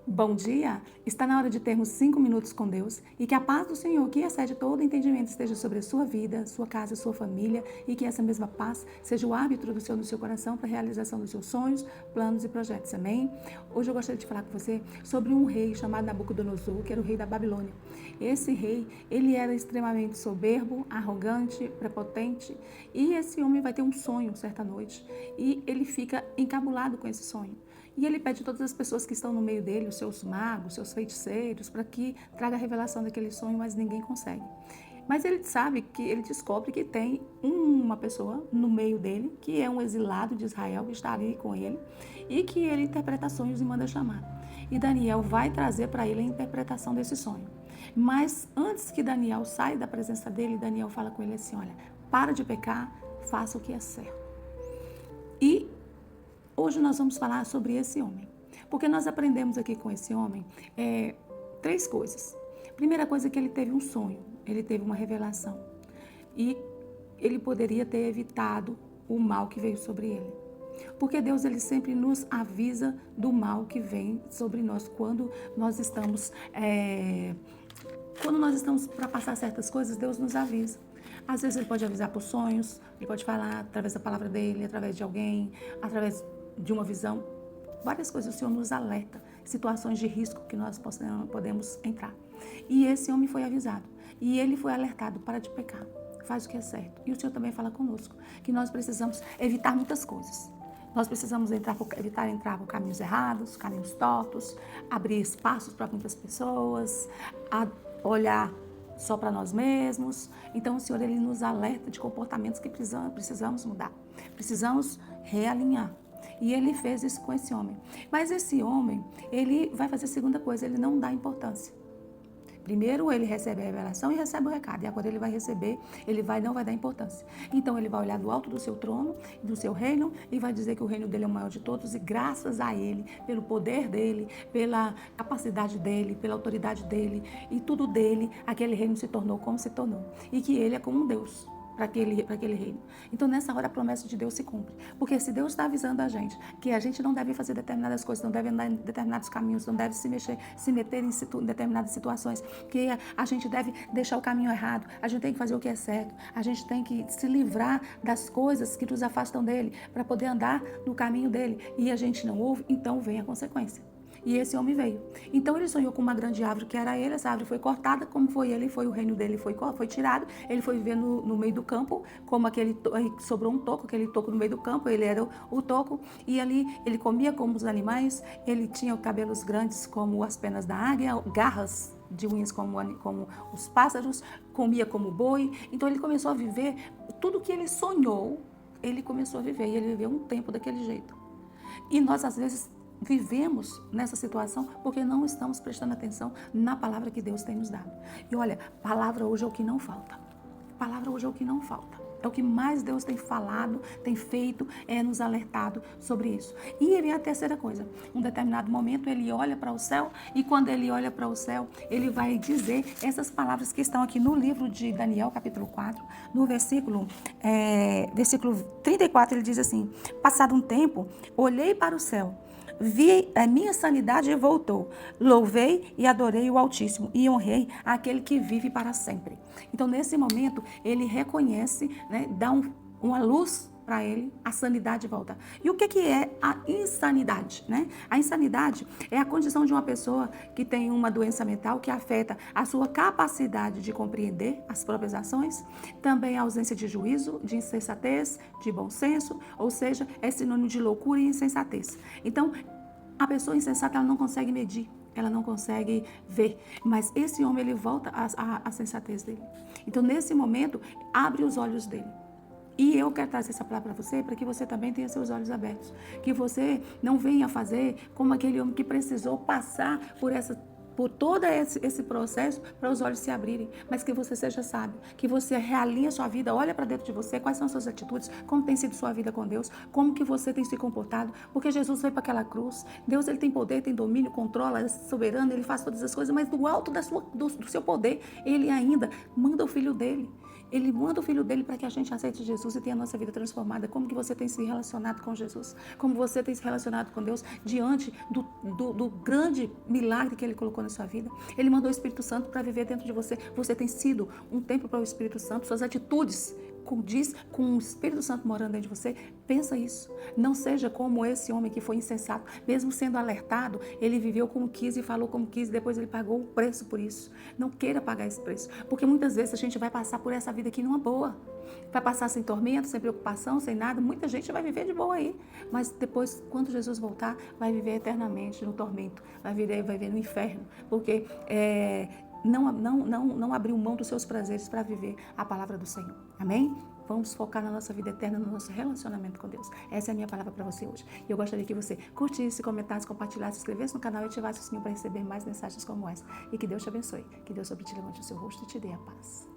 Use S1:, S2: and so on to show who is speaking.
S1: Bom dia! Está na hora de termos 5 minutos com Deus e que a paz do Senhor, que excede todo entendimento, esteja sobre a sua vida, sua casa, sua família e que essa mesma paz seja o árbitro do Senhor no seu coração para a realização dos seus sonhos, planos e projetos. Amém? Hoje eu gostaria de falar com você sobre um rei chamado Nabucodonosor, que era o rei da Babilônia. Esse rei, ele era extremamente soberbo, arrogante, prepotente e esse homem vai ter um sonho certa noite e ele fica encabulado com esse sonho. E ele pede a todas as pessoas que estão no meio dele, os seus magos, seus feiticeiros, para que traga a revelação daquele sonho, mas ninguém consegue. Mas ele sabe que ele descobre que tem uma pessoa no meio dele, que é um exilado de Israel, que está ali com ele, e que ele interpreta sonhos e manda chamar. E Daniel vai trazer para ele a interpretação desse sonho. Mas antes que Daniel saia da presença dele, Daniel fala com ele assim: olha, para de pecar, faça o que é certo. E hoje nós vamos falar sobre esse homem, porque nós aprendemos aqui com esse homem três coisas. Primeira coisa é que ele teve um sonho, ele teve uma revelação e ele poderia ter evitado o mal que veio sobre ele. Porque Deus ele sempre nos avisa do mal que vem sobre nós quando nós estamos para passar certas coisas, Deus nos avisa. Às vezes ele pode avisar por sonhos, ele pode falar através da palavra dele, através de alguém, através de uma visão. Várias coisas o Senhor nos alerta, situações de risco que nós podemos entrar. E esse homem foi avisado. E ele foi alertado: para de pecar, faz o que é certo. E o Senhor também fala conosco, que nós precisamos evitar muitas coisas. Nós precisamos evitar entrar por caminhos errados, caminhos tortos, abrir espaços para muitas pessoas, olhar só para nós mesmos. Então o Senhor ele nos alerta de comportamentos que precisamos mudar, precisamos realinhar. E ele fez isso com esse homem. Mas esse homem, ele vai fazer a segunda coisa: ele não dá importância. Primeiro ele recebe a revelação e recebe o recado. E agora ele vai receber, não vai dar importância. Então ele vai olhar do alto do seu trono, do seu reino, e vai dizer que o reino dele é o maior de todos. E graças a ele, pelo poder dele, pela capacidade dele, pela autoridade dele e tudo dele, aquele reino se tornou como se tornou. E que ele é como um Deus para aquele reino. Então, nessa hora, a promessa de Deus se cumpre. Porque se Deus está avisando a gente que a gente não deve fazer determinadas coisas, não deve andar em determinados caminhos, não deve se meter em determinadas situações, que a gente deve deixar o caminho errado, a gente tem que fazer o que é certo, a gente tem que se livrar das coisas que nos afastam dele, para poder andar no caminho dele, e a gente não ouve, então vem a consequência. E esse homem veio. Então ele sonhou com uma grande árvore que era ele, essa árvore foi cortada, como foi ele, o reino dele foi tirado, ele foi viver no meio do campo, como sobrou um toco, aquele toco no meio do campo, ele era o toco, e ali ele comia como os animais, ele tinha cabelos grandes como as penas da águia, garras de unhas como os pássaros, comia como boi. Então ele começou a viver tudo que ele sonhou, ele começou a viver, e ele viveu um tempo daquele jeito. E nós às vezes vivemos nessa situação porque não estamos prestando atenção na palavra que Deus tem nos dado. E olha, palavra hoje é o que não falta. Palavra hoje é o que não falta. É o que mais Deus tem falado, tem feito, nos alertado sobre isso. E vem a terceira coisa. Um determinado momento ele olha para o céu, e quando ele olha para o céu, ele vai dizer essas palavras que estão aqui no livro de Daniel, capítulo 4, no versículo 34, ele diz assim: passado um tempo, olhei para o céu, vi a minha sanidade voltou. Louvei e adorei o Altíssimo e honrei aquele que vive para sempre. Então, nesse momento, ele reconhece, dá uma luz para ele, a sanidade volta. E o que é a insanidade? A insanidade é a condição de uma pessoa que tem uma doença mental que afeta a sua capacidade de compreender as próprias ações, também a ausência de juízo, de insensatez, de bom senso, ou seja, é sinônimo de loucura e insensatez. Então, a pessoa insensata, ela não consegue medir, ela não consegue ver, mas esse homem, ele volta à sensatez dele. Então, nesse momento, abre os olhos dele. E eu quero trazer essa palavra para você, para que você também tenha seus olhos abertos. Que você não venha fazer como aquele homem que precisou passar por essa por todo esse processo para os olhos se abrirem, mas que você seja sábio, que você realinhe a sua vida, olha para dentro de você, quais são as suas atitudes, como tem sido sua vida com Deus, como que você tem se comportado, porque Jesus veio para aquela cruz, Deus ele tem poder, tem domínio, controla, é soberano, ele faz todas as coisas, mas do alto do seu poder, ele ainda manda o filho dele. Ele manda o filho dele para que a gente aceite Jesus e tenha a nossa vida transformada. Como que você tem se relacionado com Jesus? Como você tem se relacionado com Deus diante do grande milagre que Ele colocou na sua vida? Ele mandou o Espírito Santo para viver dentro de você. Você tem sido um templo para o Espírito Santo. Suas atitudes condiz com o Espírito Santo morando dentro de você. Pensa isso. Não seja como esse homem que foi insensato. Mesmo sendo alertado, ele viveu como quis e falou como quis. E depois ele pagou o preço por isso. Não queira pagar esse preço. Porque muitas vezes a gente vai passar por essa vida aqui numa boa. Vai passar sem tormento, sem preocupação, sem nada. Muita gente vai viver de boa aí. Mas depois, quando Jesus voltar, vai viver eternamente no tormento. Vai viver no inferno. Porque não abriu mão dos seus prazeres para viver a palavra do Senhor. Amém? Vamos focar na nossa vida eterna, no nosso relacionamento com Deus. Essa é a minha palavra para você hoje. E eu gostaria que você curtisse, comentasse, compartilhasse, se inscrevesse no canal e ativasse o sininho para receber mais mensagens como essa. E que Deus te abençoe. Que Deus sobre ti levante o seu rosto e te dê a paz.